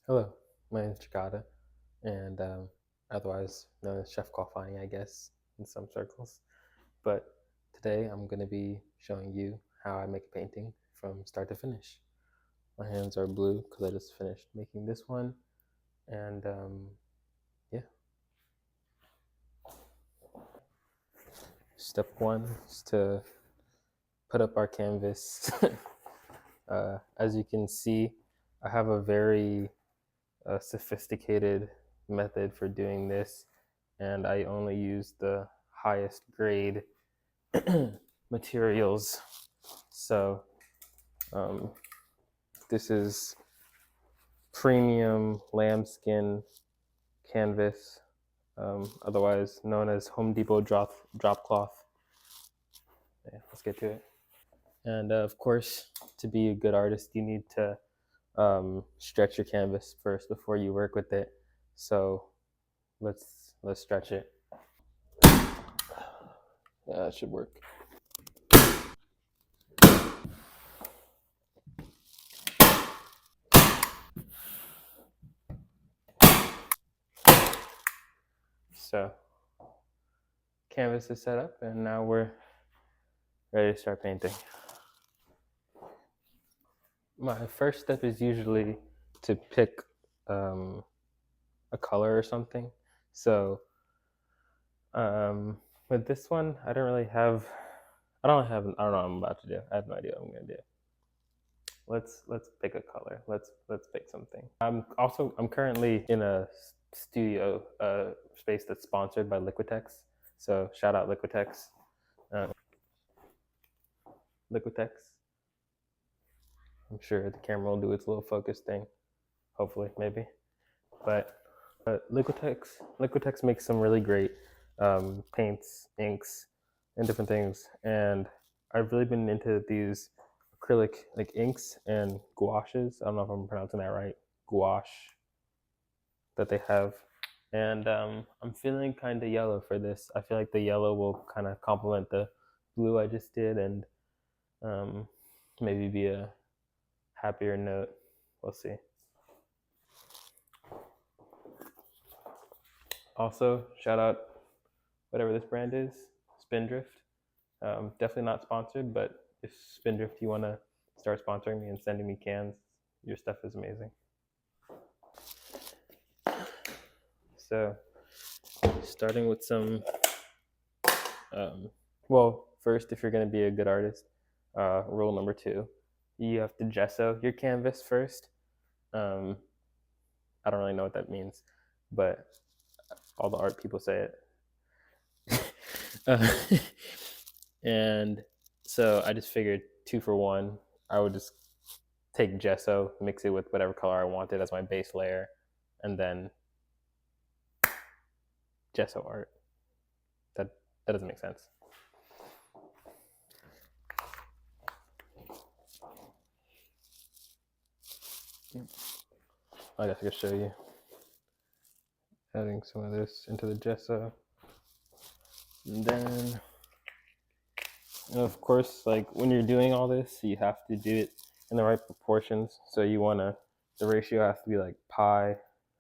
Hello, my name is Chikada, and otherwise known as Chef Khalfani, I guess, in some circles. But today I'm going to be showing you how I make a painting from start to finish. My hands are blue because I just finished making this one, and yeah. Step one is to put up our canvas. As you can see, I have a very sophisticated method for doing this, and I only use the highest grade materials. So um, this is premium lambskin canvas, otherwise known as Home Depot drop cloth. Yeah, let's get to it. And of course, to be a good artist, you need to stretch your canvas first before you work with it. So let's stretch it. Yeah, that should work. So canvas is set up, and now we're ready to start painting. My first step is usually to pick um, a color or something. So um, with this one, I don't really have. I don't know what I'm about to do. I have no idea what I'm gonna do. Let's pick a color. Let's pick something. I'm currently in a studio space that's sponsored by Liquitex. So shout out Liquitex. Uh, Liquitex. I'm sure the camera will do its little focus thing. Hopefully, maybe. But Liquitex makes some really great paints, inks, and different things. And I've really been into these acrylic like inks and gouaches. I don't know if I'm pronouncing that right. Gouache that they have. And I'm feeling kind of yellow for this. I feel like the yellow will kind of complement the blue I just did, and um, maybe be a happier note. We'll see. Also, shout out whatever this brand is, Spindrift. Definitely not sponsored, but if Spindrift, you want to start sponsoring me and sending me cans, your stuff is amazing. So, starting with some, well, first, if you're going to be a good artist, rule number two, you have to gesso your canvas first. Um, I don't really know what that means, but all the art people say it. uh, and so I just figured 2 for 1. I would just take gesso, mix it with whatever color I wanted as my base layer, and then gesso art. That doesn't make sense. I guess I could show you. Adding some of this into the gesso. And then, of course, like when you're doing all this, you have to do it in the right proportions. So the ratio has to be like pi,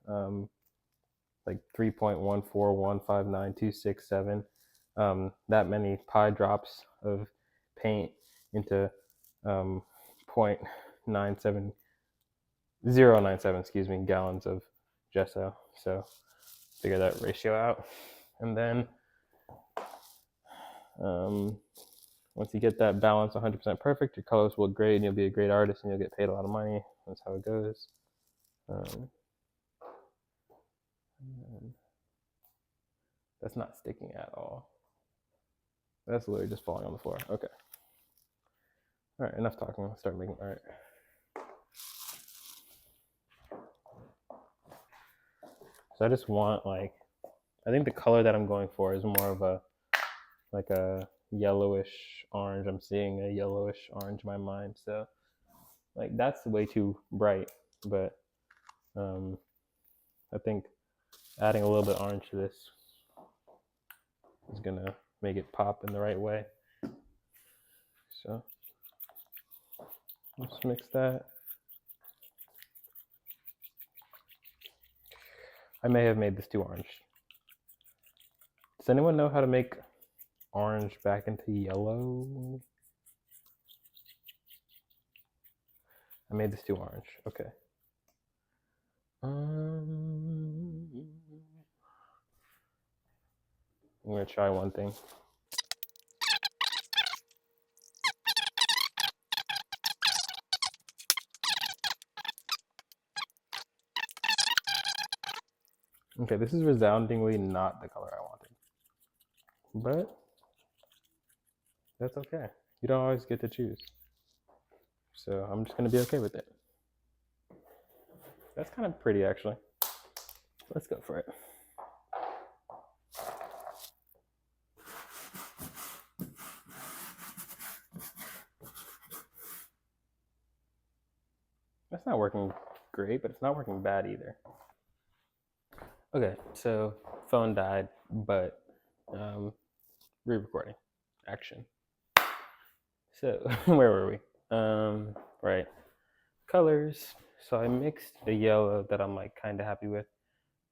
like 3.14159.267. That many pi drops of paint into 0.97, excuse me, gallons of gesso. So figure that ratio out. And then once you get that balance 100% perfect, your colors will grade and you'll be a great artist and you'll get paid a lot of money. That's how it goes. That's not sticking at all. That's literally just falling on the floor. Okay. All right, enough talking. Let's start making art. So I just want I think the color that I'm going for is more of a yellowish orange. I'm seeing a yellowish orange in my mind. So that's way too bright, but I think adding a little bit of orange to this is gonna make it pop in the right way. So let's mix that. I may have made this too orange. Does anyone know how to make orange back into yellow? I made this too orange. Okay. I'm gonna try one thing. Okay, this is resoundingly not the color I wanted. But that's okay. You don't always get to choose. So I'm just gonna be okay with it. That's kind of pretty actually. Let's go for it. That's not working great, but it's not working bad either. Okay, so phone died, but re-recording. Action. So where were we? Right. Colors. So I mixed the yellow that I'm like kind of happy with,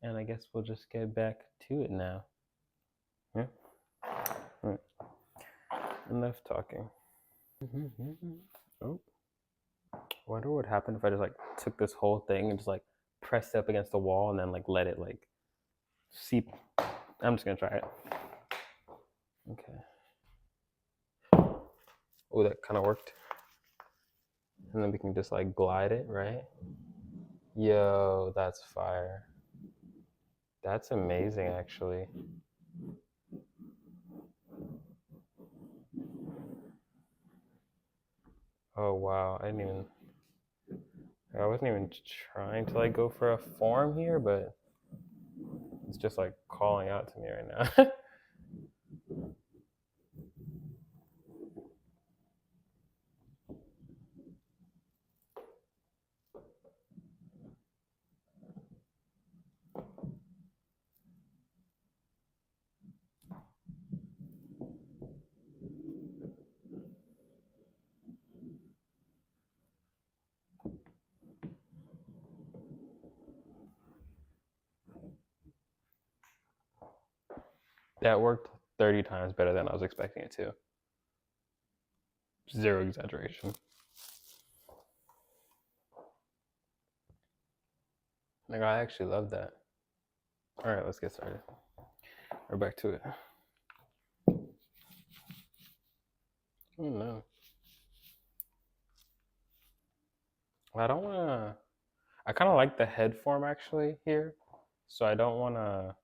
and I guess we'll just get back to it now. Yeah. Right. Enough talking. Oh. I wonder what would happen if I just like took this whole thing and just like pressed it up against the wall and then like let it like seep. I'm just gonna try it. Okay. Oh, that kind of worked. And then we can just like glide it, right? Yo, that's fire. That's amazing, actually. Oh wow, I wasn't even trying to like go for a form here, but it's just like calling out to me right now. That worked 30 times better than I was expecting it to. Zero exaggeration. Like, I actually love that. All right, let's get started. We're back to it. Oh no. I don't want to. I kind of like the head form actually here. So I don't want to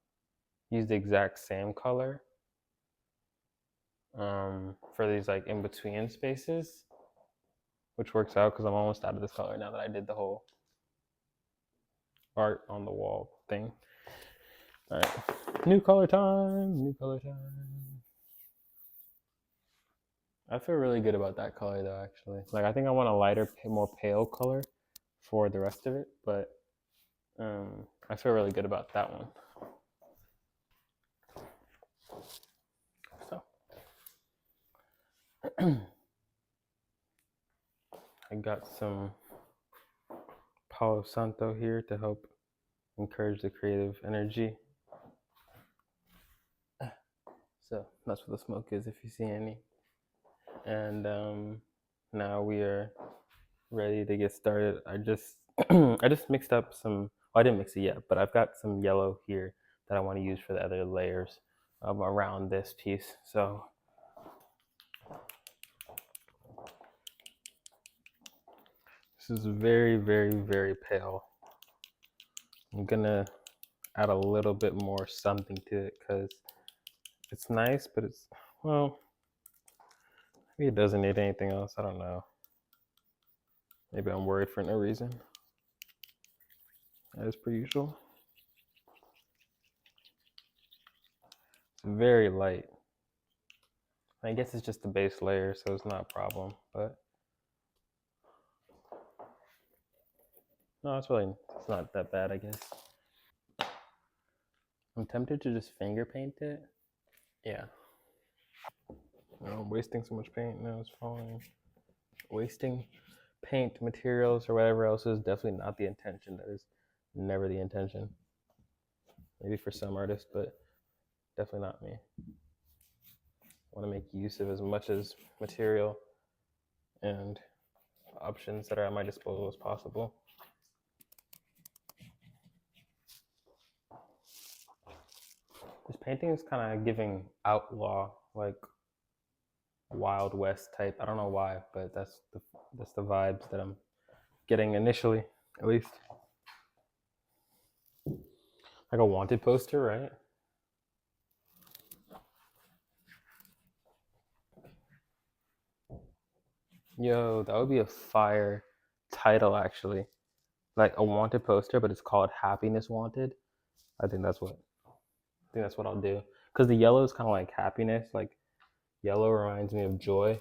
use the exact same color for these like in between spaces, which works out because I'm almost out of this color now that I did the whole art on the wall thing. All right, new color time. New color time. I feel really good about that color though. Actually, like I think I want a lighter, more pale color for the rest of it, but I feel really good about that one. So I got some Palo Santo here to help encourage the creative energy. So that's what the smoke is, if you see any. And now we are ready to get started. I just I just mixed up some. Well, I didn't mix it yet, but I've got some yellow here that I want to use for the other layers around this piece. So this is very, very, very pale. I'm gonna add a little bit more something to it because it's nice, but it's, well, maybe it doesn't need anything else. I don't know. Maybe I'm worried for no reason, as per usual. It's very light. I guess it's just the base layer, so it's not a problem, but no, it's not that bad, I guess. I'm tempted to just finger paint it. Yeah. No, I'm wasting so much paint now, it's falling. Wasting paint materials or whatever else is definitely not the intention. That is never the intention. maybe for some artists, but definitely not me. I want to make use of as much as material and options that are at my disposal as possible. This painting is kind of giving outlaw, like Wild West type. I don't know why, but that's the vibes that I'm getting initially, at least. Like a wanted poster, right? Yo, that would be a fire title actually. Like a wanted poster, but it's called Happiness Wanted. I think that's what I'll do. Because the yellow is kind of like happiness. Like yellow reminds me of joy.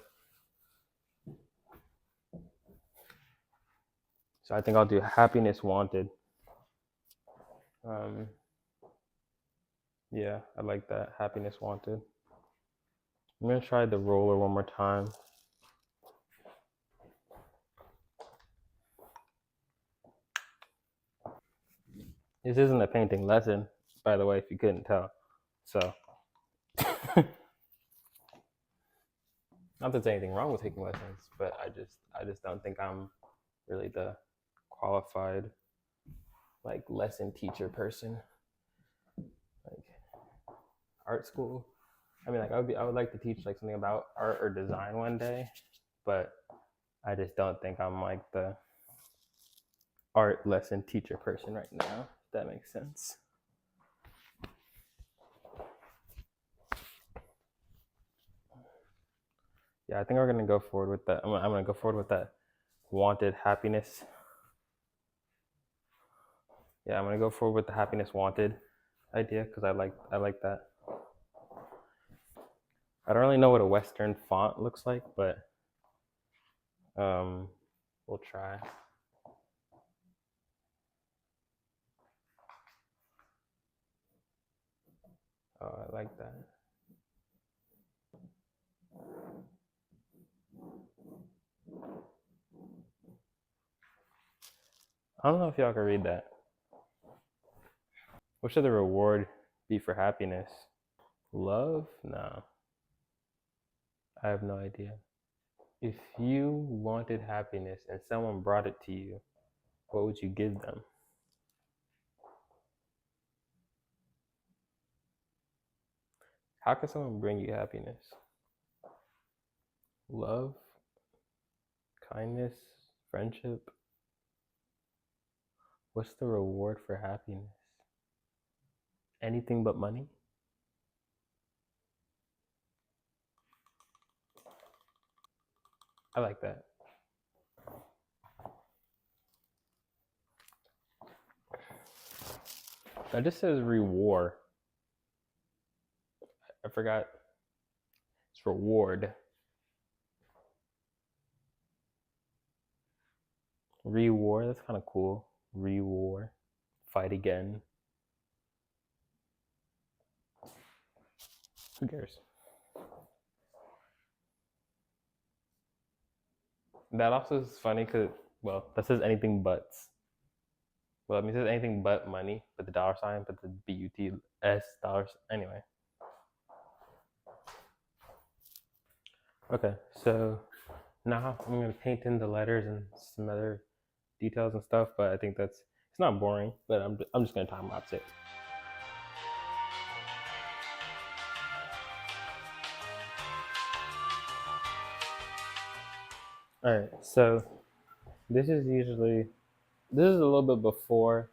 So I think I'll do Happiness Wanted. Um, yeah, I like that. Happiness Wanted. I'm gonna try the roller one more time. This isn't a painting lesson, by the way, if you couldn't tell. So, not that there's anything wrong with taking lessons, but I just don't think I'm really the qualified like lesson teacher person. Like art school. I mean, like I would like to teach like something about art or design one day, but I just don't think I'm like the art lesson teacher person right now. If that makes sense. Yeah, I think we're gonna go forward with that. I'm gonna go forward with that wanted happiness. Yeah, I'm gonna go forward with the happiness wanted idea because I like that. I don't really know what a Western font looks like, but um, we'll try. Oh, I like that. I don't know if y'all can read that. What should the reward be for happiness? Love? No, I have no idea. If you wanted happiness and someone brought it to you, what would you give them? How can someone bring you happiness? Love, kindness, friendship? What's the reward for happiness? Anything but money? I like that. That just says reward. I forgot. It's reward. Reward. That's kind of cool. Reward. Fight again. Who cares? That also is funny because, well, that says anything but. Well, I mean, it says anything but money, but the dollar sign, but the BUTS dollars. Anyway. Okay, so now I'm going to paint in the letters and some other details and stuff, but I think it's not boring, but I'm just going to time lapse it. All right, so this is usually, this is a little bit before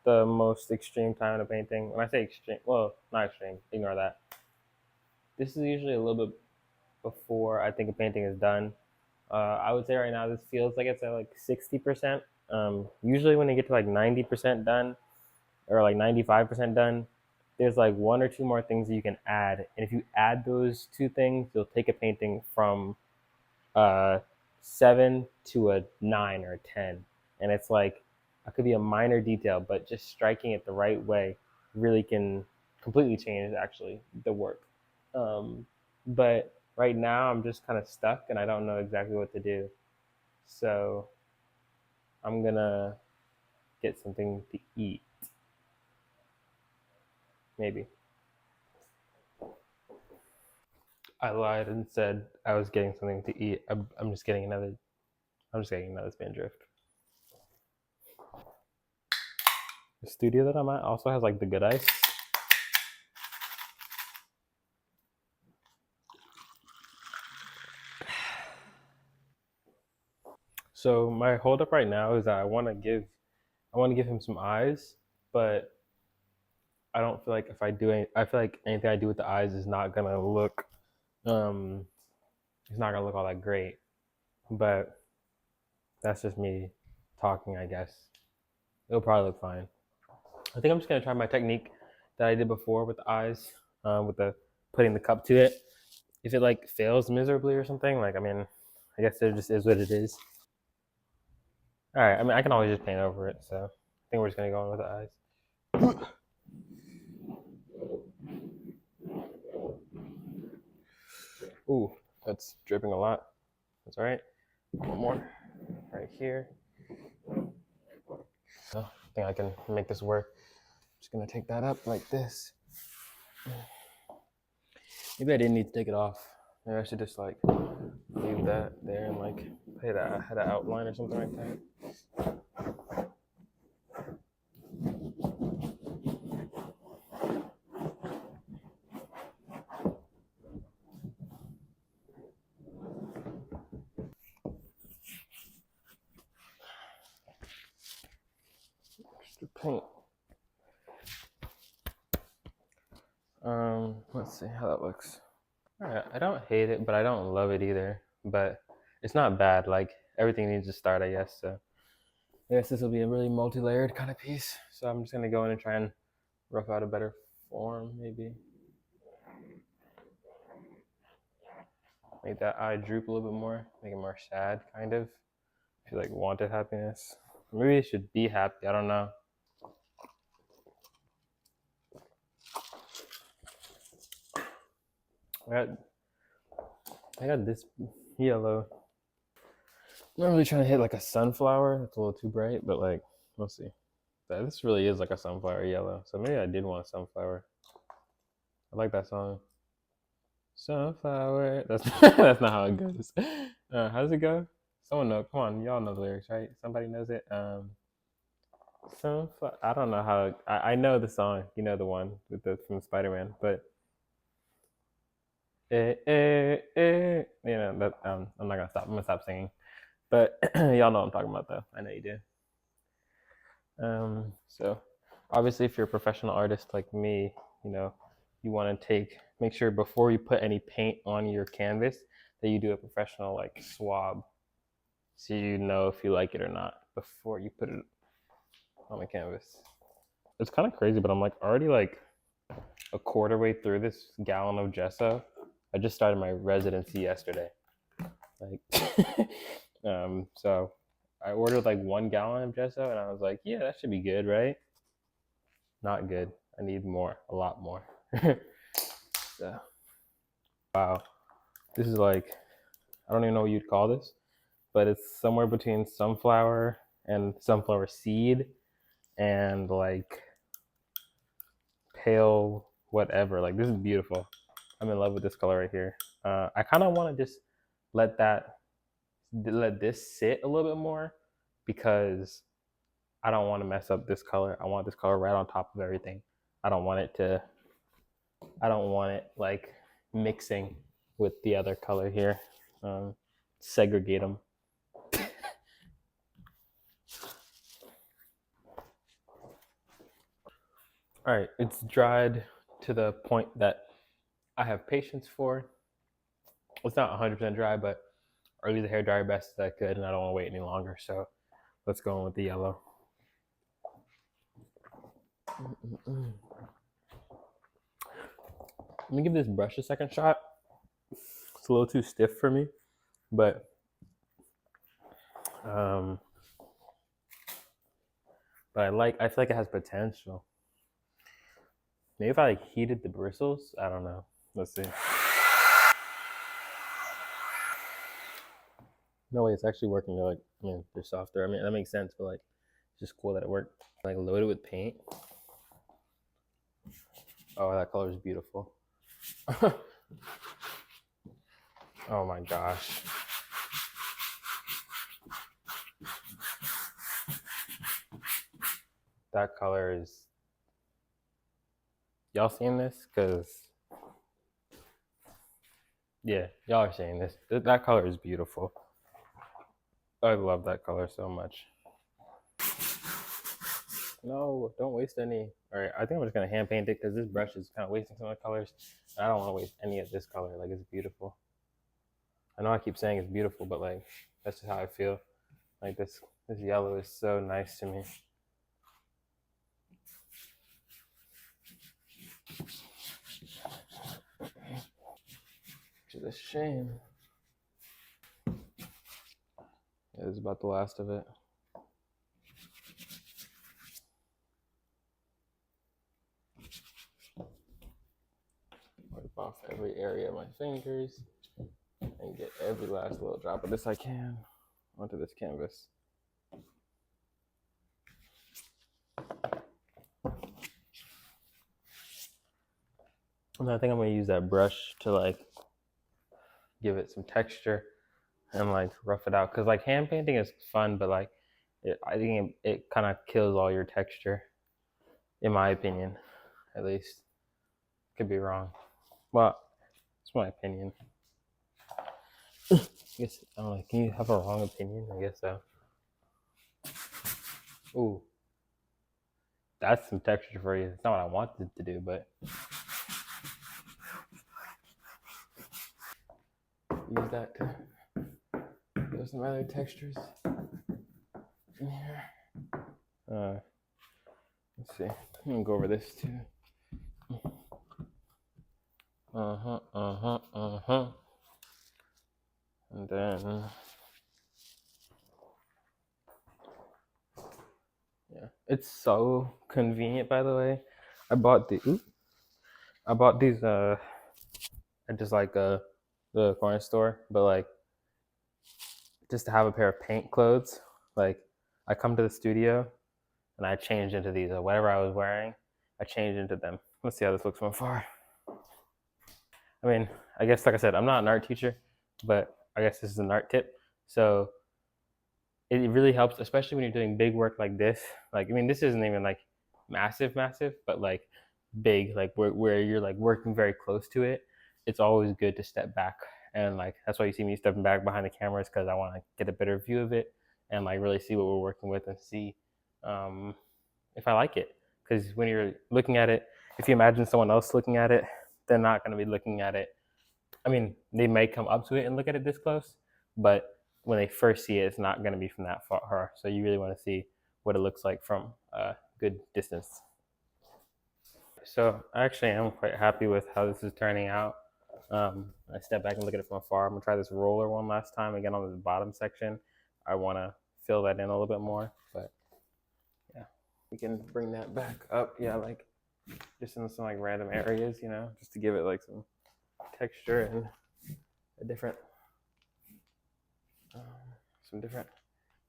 the most extreme time in a painting. When I say extreme, well, not extreme, ignore that. This is usually a little bit before I think a painting is done. I would say right now this feels like it's at like 60%. Usually when you get to like 90% done or like 95% done, there's like one or two more things that you can add. And if you add those two things, you'll take a painting from uh, 7 to a 9 or a 10. And it's like, it could be a minor detail, but just striking it the right way really can completely change actually the work. But right now I'm just kind of stuck and I don't know exactly what to do. So I'm gonna get something to eat. maybe. I lied and said I was getting something to eat. I'm just getting another. I'm just getting another spindrift. The studio that I'm at also has like the good ice. So my holdup right now is that I want to give him some eyes, but I don't feel like if I do any, I feel like anything I do with the eyes is not gonna look um it's not gonna look all that great. But that's just me talking, I guess. It'll probably look fine. I think I'm just gonna try my technique that I did before with the eyes, with the putting the cup to it. If it like fails miserably or something, like I mean, I guess it just is what it is. All right. I mean, I can always just paint over it. So I think we're just gonna go in with the eyes. Ooh, that's dripping a lot. That's all right. One more right here. So I think I can make this work. Just gonna take that up like this. Maybe I didn't need to take it off. Maybe I should just like leave that there and like had an outline or something like that. Just to paint. Let's see how that looks. All right, I don't hate it, but I don't love it either. But it's not bad. Like everything needs to start, I guess. So I guess this will be a really multi-layered kind of piece. So I'm just gonna go in and try and rough out a better form, maybe. Make that eye droop a little bit more, make it more sad, kind of. If you like wanted happiness, maybe it should be happy. I don't know. I got, I got this yellow. I'm not really trying to hit like a sunflower. That's a little too bright, but like, we'll see. This really is like a sunflower yellow. So maybe I did want a sunflower. I like that song. Sunflower. That's that's not how it goes. How does it go? Someone know. Come on, y'all know the lyrics, right? Somebody knows it. Sunflower. I don't know how. I know the song. You know the one with the from Spider Man, but you know that. I'm not gonna stop. I'm gonna stop singing. But y'all know what I'm talking about, though. I know you do. So obviously, if you're a professional artist like me, you know, you want to make sure before you put any paint on your canvas that you do a professional like swab, so you know if you like it or not before you put it on the canvas. It's kind of crazy, but I'm like already like a quarter way through this gallon of gesso. I just started my residency yesterday. Like, so I ordered like 1 gallon of gesso, and I was like, yeah, that should be good, right? Not good. I need more, a lot more. So, wow, this is like, I don't even know what you'd call this, but it's somewhere between sunflower and sunflower seed and like pale whatever. Like, this is beautiful. I'm in love with this color right here. I kind of want to just let this sit a little bit more because I don't want to mess up this color. I want this color right on top of everything. I don't want it like mixing with the other color here. Segregate them. All right, it's dried to the point that I have patience for. It's not 100% dry, but I use the hair dryer best as I could, and I don't want to wait any longer. So let's go in with the yellow. Let me give this brush a second shot. It's a little too stiff for me, but um, I feel like it has potential. Maybe if I like heated the bristles, I don't know. Let's see. No way, it's actually working. They're like, I mean, they're softer. I mean, that makes sense, but like, it's just cool that it worked. Like loaded with paint. Oh, that color is beautiful. Oh my gosh. That color is. Y'all seeing this? Because, yeah, y'all are seeing this. That color is beautiful. I love that color so much. No, don't waste any. All right, I think I'm just going to hand paint it because this brush is kind of wasting some of the colors. I don't want to waste any of this color. Like, it's beautiful. I know I keep saying it's beautiful, but like, that's just how I feel. Like, this yellow is so nice to me. Which is a shame. Yeah, this is about the last of it. Wipe off every area of my fingers and get every last little drop of this I can onto this canvas. And I think I'm gonna use that brush to like give it some texture and like rough it out. Cause like hand painting is fun, but like I think it kind of kills all your texture, in my opinion, at least. Could be wrong. Well, it's my opinion. I guess I don't know. Can you have a wrong opinion? I guess so. Ooh, that's some texture for you. It's not what I wanted to do, but use that to give some other textures in here. Let's see. I'm gonna go over this too. And then, yeah, it's so convenient. By the way, I bought these at just like the corner store, but like just to have a pair of paint clothes. Like I come to the studio and I change into these or whatever I was wearing. I changed into them. Let's see how this looks from afar. I mean, I guess like I said, I'm not an art teacher, but I guess this is an art tip. So it really helps, especially when you're doing big work like this. Like, I mean, this isn't even like massive, but like big, like where you're like working very close to it. It's always good to step back. And like, that's why you see me stepping back behind the cameras because I want to get a better view of it and like really see what we're working with and see if I like it. Because when you're looking at it, if you imagine someone else looking at it, they're not going to be looking at it. I mean, they may come up to it and look at it this close, but when they first see it, it's not going to be from that far. So you really want to see what it looks like from a good distance. So I actually am quite happy with how this is turning out. I step back and look at it from afar. I'm gonna try this roller one last time again on the bottom section. I want to fill that in a little bit more, but yeah, we can bring that back up. Yeah, like just in some like random areas, you know, just to give it like some texture and a different, some different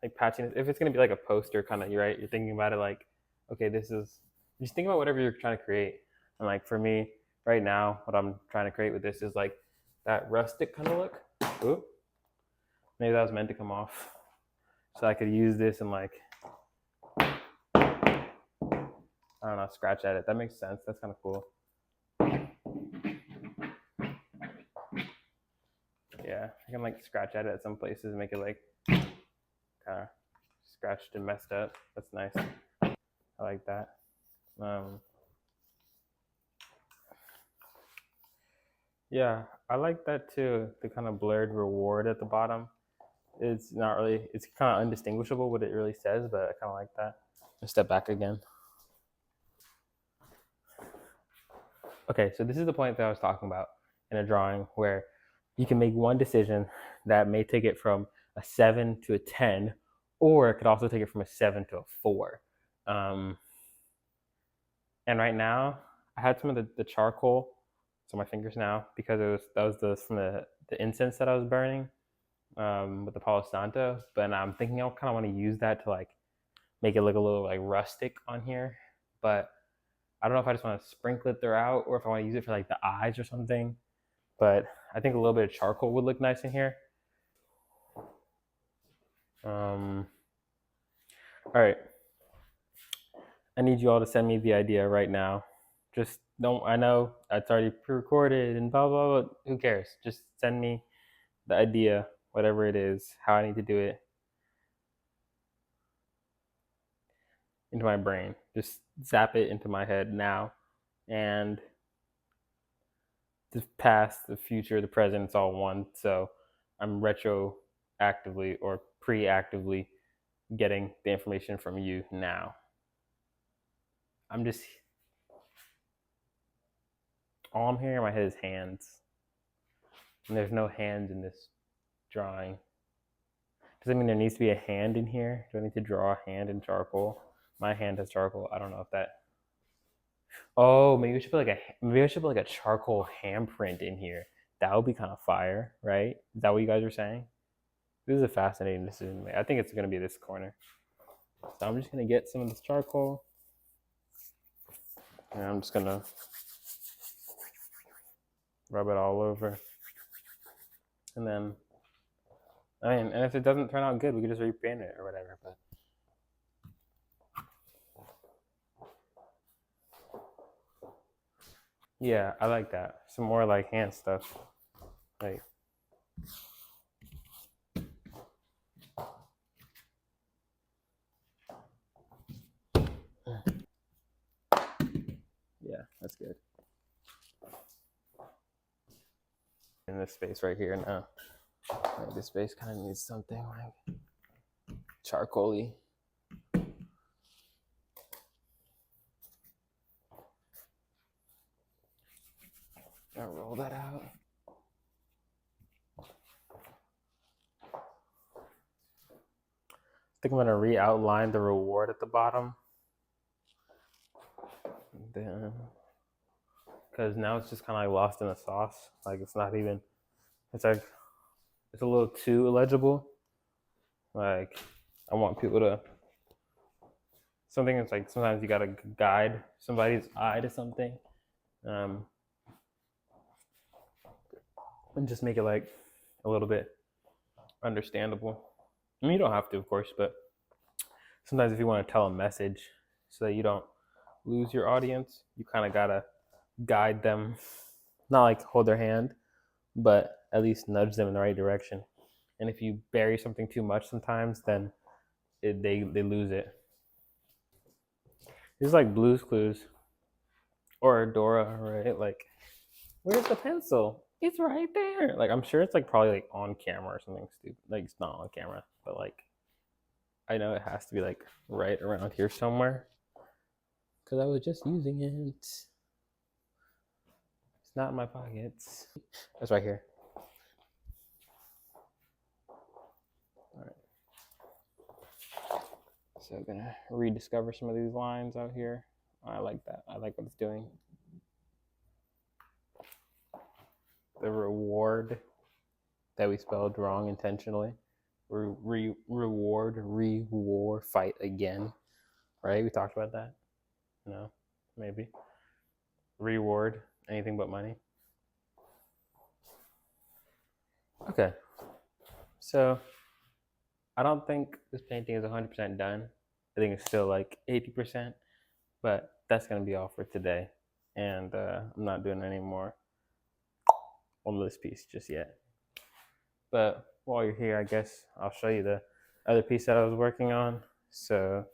like patchiness. If it's gonna be like a poster kind of, you're right. You're thinking about it like, okay, this is. Just think about whatever you're trying to create. And like for me, right now, what I'm trying to create with this is like that rustic kind of look. Ooh, maybe that was meant to come off, so I could use this and like, I don't know, scratch at it. That makes sense. That's kind of cool. Yeah, I can like scratch at it at some places and make it like kind of scratched and messed up. That's nice. I like that. Yeah, I like that too. The kind of blurred reward at the bottom. It's not really, it's kind of undistinguishable what it really says, but I kind of like that. Let's step back again. Okay, so this is the point that I was talking about in a drawing where you can make one decision that may take it from a 7 to a 10, or it could also take it from a 7 to a 4. And right now, I had some of the charcoal on my fingers now because that was from the incense that I was burning with the Palo Santo. But I'm thinking I kind of want to use that to like make it look a little like rustic on here. But I don't know if I just want to sprinkle it throughout or if I want to use it for like the eyes or something. But I think a little bit of charcoal would look nice in here. All right. I need you all to send me the idea right now. Just don't, I know it's already pre-recorded and blah, blah, blah. Who cares? Just send me the idea, whatever it is, how I need to do it into my brain. Just zap it into my head now. And the past, the future, the present, it's all one. So I'm retroactively or pre-actively getting the information from you now. All I'm hearing in my head is hands. And there's no hands in this drawing. Does that mean there needs to be a hand in here? Do I need to draw a hand in charcoal? My hand has charcoal. I don't know if that. Oh, maybe I should put like a charcoal handprint in here. That would be kind of fire, right? Is that what you guys are saying? This is a fascinating decision to make. I think it's gonna be this corner. So I'm just gonna get some of this charcoal. And I'm just gonna rub it all over. And then, and if it doesn't turn out good, we can just repaint it or whatever. But yeah, I like that. Some more like hand stuff. Like, yeah, that's good. In this space right here now. Like this space kind of needs something like charcoaly. I'll roll that out. I think I'm gonna re-outline the reward at the bottom. Then, because now it's just kind of like lost in the sauce. Like it's not even. It's like it's a little too illegible. Like I want people to. Something that's like sometimes you gotta guide somebody's eye to something, and just make it like a little bit understandable. I mean, you don't have to, of course, but sometimes if you want to tell a message so that you don't lose your audience, you kind of gotta guide them, not like hold their hand, but at least nudge them in the right direction. And if you bury something too much sometimes, then they lose it. It's like Blue's Clues or Dora, right? Like, where's the pencil? It's right there. Like, I'm sure it's like probably like on camera or something stupid. Like, it's not on camera, but like, I know it has to be like right around here somewhere because I was just using it. It's not in my pockets. It's right here. All right. So I'm gonna rediscover some of these lines out here. I like that. I like what it's doing. The reward that we spelled wrong intentionally. Reward, fight again. Right? We talked about that. No, maybe. Reward, anything but money. Okay. So I don't think this painting is 100% done. I think it's still like 80%, but that's gonna be all for today. And I'm not doing any more on this piece just yet. But while you're here, I guess I'll show you the other piece that I was working on. So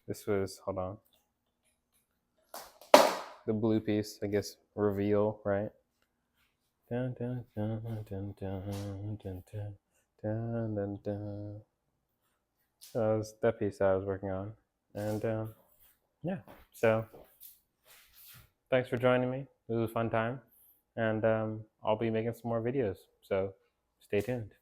this was, hold on, the blue piece, I guess, reveal, right? Dun, dun, dun, dun, dun, dun, dun, dun, dun, dun. So that was that piece that I was working on. And yeah, so thanks for joining me. It was a fun time. And I'll be making some more videos. So stay tuned.